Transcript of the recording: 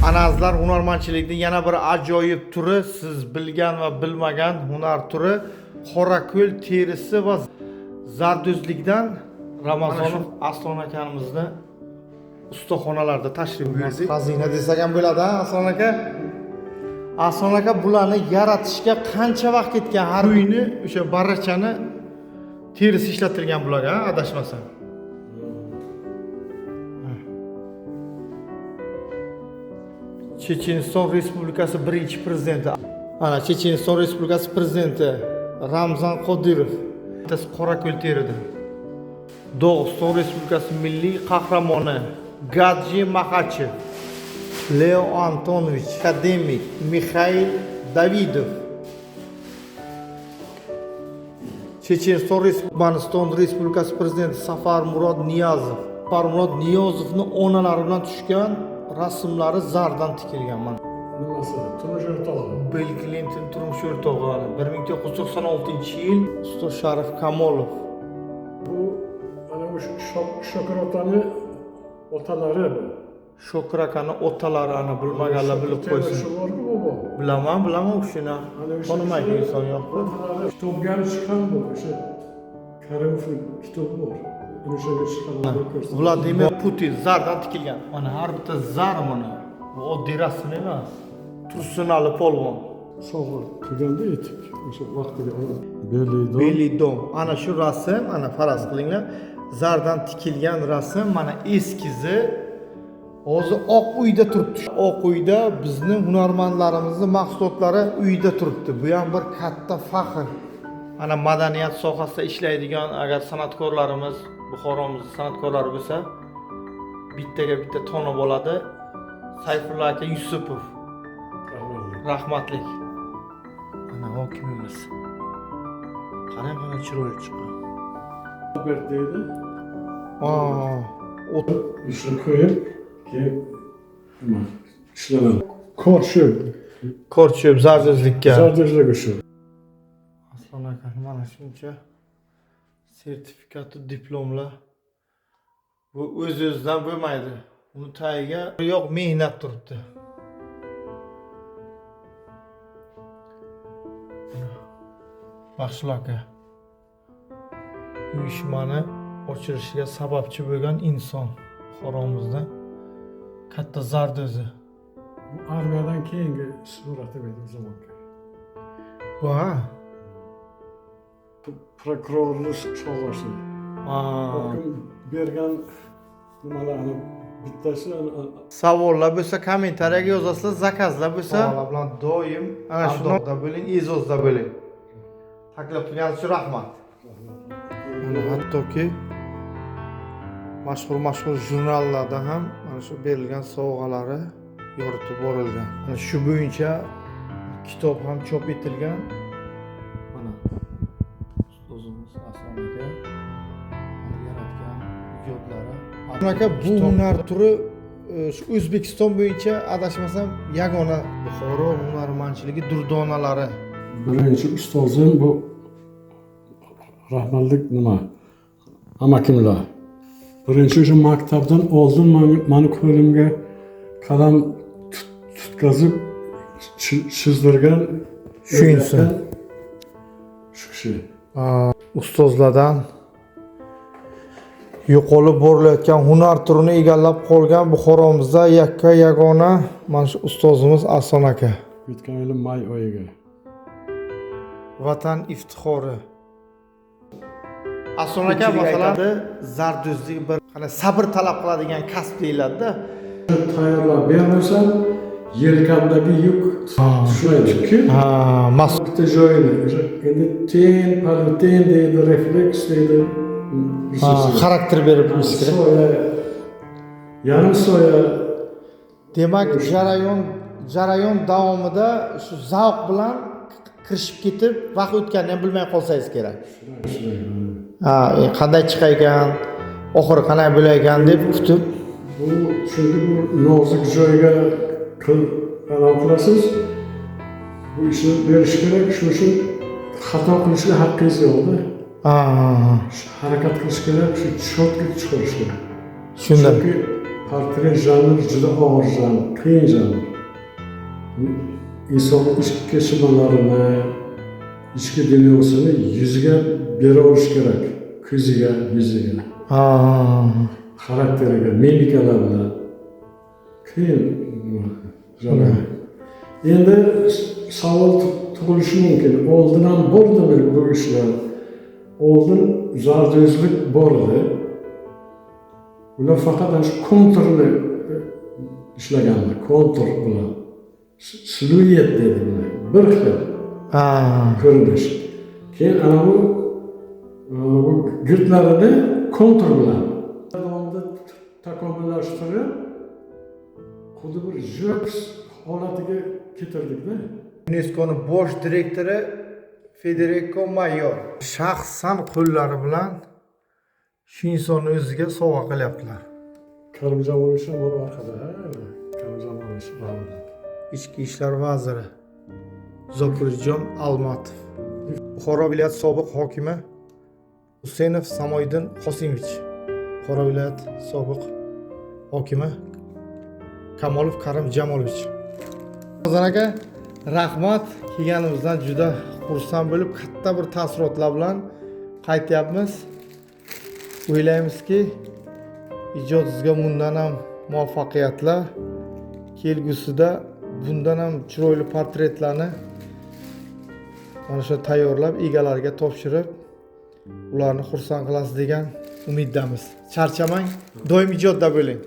Anazlar hunarmandchilikning yana bir ajoyib turi, siz bilgan va bilmagan hunar turi qorako'l terisi va zarduzlikdan Ramazonov Aslon akamizni ustaxonalarda tashrif buyurdik. Xazina desak ham bo'ladi, Aslon aka. Aslon aka bularni yaratishga qancha vaqt ketgan? Har uyni o'sha barrachani terisi ishlatilgan bularga, adashmasam. Checheniston Respublikasi birinchi prezidenti. Ana Checheniston Respublikasi prezidenti Ramzan Qodirov. Bittasi qorako'l terida. Dog'iston Respublikasi milliy qahramoni Gadji Maxachev, Leo Antonovich, akademik Mixail Davidov. Checheniston Respublikasi prezidenti Safarmurod Niyozov. Safarmurod Niyozovning onalari bilan tushgan rasmlari zardan tikilgan mana. Nimasi? Turmush o'rtog'i. Bill Clinton turmush o'rtog'i. 1996-yil Ustoz Sharif Kamolov. Bu ana o'sha Shokirotani otalari bu. Shokir akani otalari ana bilmaganlar bilib qo'ysin. Shu bormi bu? Bilaman o'shani. Tonimaydi inson yo'qmi? Kitobga chiqqan bu o'sha Karimovning kitobi bor. O'shaga chiqqan ko'rsatdi. Vladimir Putin zardan tikilgan. Mana har bitta zar mana. Bu oddiy rasm emas. Tursunali polvon. Sog'ib turganda etik o'sha vaqtiga Belidon. Ana shu rasm, ana faraz qilinglar. Zardan tikilgan rasm mana eskizi. Hozir Oq uyda turibdi. Oq uyda bizning hunarmandlarimizning mahsulotlari uyda turibdi. Bu ham bir katta faxr. Ana madaniyat sohasida ishlaydigan agar san'atkorlarimiz, Buxoromizning san'atkorlari bo'lsa, bittaga bitta toni bo'ladi. Sayfulla aka Yusupov. Rahmatlik. Ana hokimimiz. Qarang qanday chiroyli chiqqan. bir deydi. Ishni qo'yib, keyin nima ishlanadi. Korchub zarduzlikka. Zarduzlik shu. Aslon aka mana shuncha sertifikati, diplomlar. Bu o'z-o'zidan bo'lmaydi. Uni tagiga yo'q mehnat turibdi. Baxshil aka. Uyushmani ochilishiga sababchi bo'lgan inson Buxoromizda katta zardo'zi. Bu armiyadan keyingi surati edi o zamonga. Bu ha? Prokurorlik shog'osi. Hokim bergan nimalarni bittasi Savollar bo'lsa kommentariyaga yozasizlar, zakazlar bo'lsa savollar bilan doim ana shundoqda bo'ling, e'zozda bo'ling. Taklif qilganingiz uchun rahmat. Mana hattoki mashhur jurnallarda ham mana shu berilgan sovg'alari yoritib borilgan. Mana shu bo'yicha kitob ham chop etilgan. Mana ustozimiz Aslon aka yaratgan ijodlari. Aslon aka bu hunar turi shu O'zbekiston bo'yicha adashmasam yagona Buxoro hunarmandchiligi durdonalari. Birinchi ustozim bu rahmatlik nima? Amakimlar. Birinchi o'sha maktabdan oldin meni qo'limga qalam tutkazib chizdirgan shu inson. Shu kishi. Ustozlardan yo'qolib borilayotgan hunar turini egallab qolgan Buxoromizda yakka yagona mana shu ustozimiz Aslon aka. O'tgan yil may oyiga. Vatan iftixori. Aslon aka masalan zarduzlik bir qanday sabr talab qiladigan kasb deyiladi-da. Tayyorlab bermasam yelkamdagi yuk tushmaydi chunki bitta joyini endi ten deydi, refleks deydi. Xarakter berib turishimiz kerak. Yarim soya. Demak, jarayon davomida shu zavq bilan kirishib ketib, vaqt o'tganini ham bilmay qolsangiz kerak. Qanday chiqar ekan, oxiri qanday bo'lar ekan deb kutib. Bu chunki bu nozik joyga qilasiz. Bu ishni berish kerak, shu uchun xato qilishga haqqingiz yo'q-da. Harakat qilish kerak, shu chotlik chiqarish kerak. Shunday. Chunki portret janri juda og'ir janr, qiyin janr. İnsanın ichki kechirmalarini, ichki dunyosini yuziga bera olish kerak. Ko'ziga, yuziga, xarakteriga, mimikalar bilan. Qiyin janr. Endi savol tug'ilishi mumkin. Oldin ham bo'ldimi bu ishlar? Oldin zardozlik bor edi. Ular faqat shu konturni ishlaganlar, kontur bilan. Siluet dedi buni. Bir xil ko'rinish. Keyin ana bu girtlarini kontur bilan davomida takomillashtirib, xuddi bir joks holatiga ketirdik-da. UNESCO'ning bosh direktori Federico Mayor shaxsan qo'llari bilan shu insonni o'ziga sovg'a qilyaptilar. Karimjon bo'lishi bor orqada, Karimjon bo'lishi bor. Ichki ishlar vaziri Zokirjon Almatov, Buxoro viloyati sobiq hokimi Husenov Samoydin Qosimovich, Buxoro viloyati sobiq hokimi Kamolov Karim Jamolovich. Ozan aka, rahmat, kelganimizdan juda xursand bo'lib, katta bir taassurotlar bilan qaytyapmiz. O'ylaymizki, ijodingizga bundan ham muvaffaqiyatlar, kelgusida bundan ham chiroyli portretlarni mana shu tayyorlab egalariga topshirib, ularni xursand qilasiz degan umiddamiz. Charchamang, doim ijodda bo'ling.